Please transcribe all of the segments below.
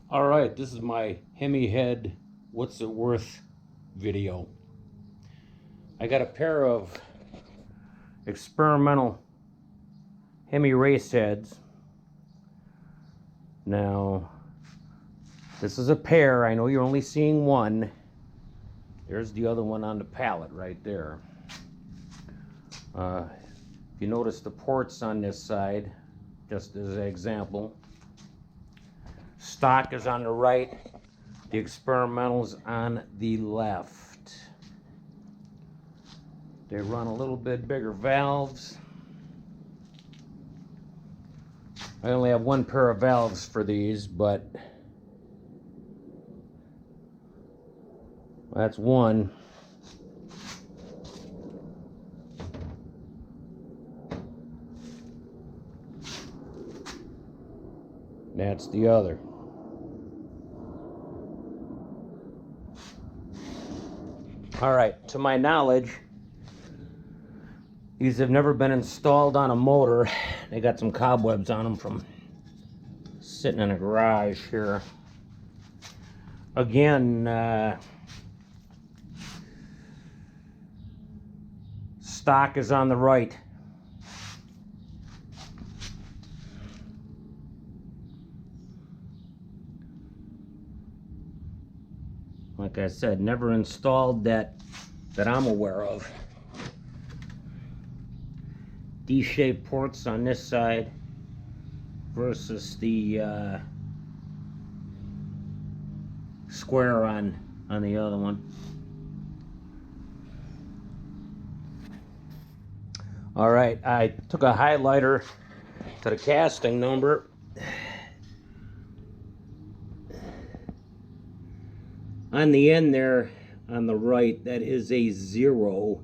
All right, this is my Hemi head, what's it worth video. I got a pair of experimental Hemi race heads. Now, this is a pair. I know you're only seeing one. There's the other one on the pallet right there. If you notice the ports on this side, just as an example, stock is on the right, the experimental's on the left. They run a little bit bigger valves. I only have one pair of valves for these, but that's one. That's the other. All right, to my knowledge, these have never been installed on a motor. They got some cobwebs on them from sitting in a garage here. Again, stock is on the right. Like I said, never installed that I'm aware of. D-shaped ports on this side versus the square on the other one. All right, I took a highlighter to the casting number. On the end there, on the right, that is a 0,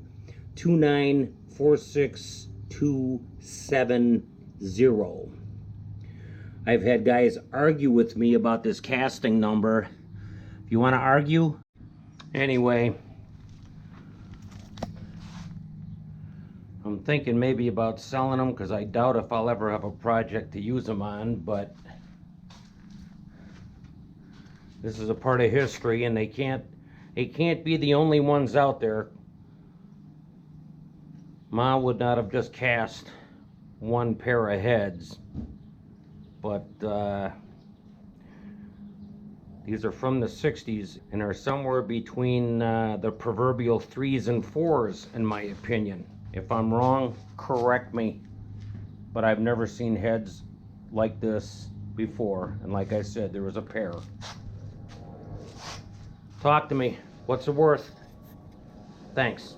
2946270. I've had guys argue with me about this casting number. If you want to argue, anyway, I'm thinking maybe about selling them because I doubt if I'll ever have a project to use them on, but this is a part of history, and they can't be the only ones out there. Ma would not have just cast one pair of heads, but these are from the 60s and are somewhere between the proverbial 3s and 4s, in my opinion. If I'm wrong, correct me, but I've never seen heads like this before, and like I said, there was a pair. Talk to me. What's it worth? Thanks.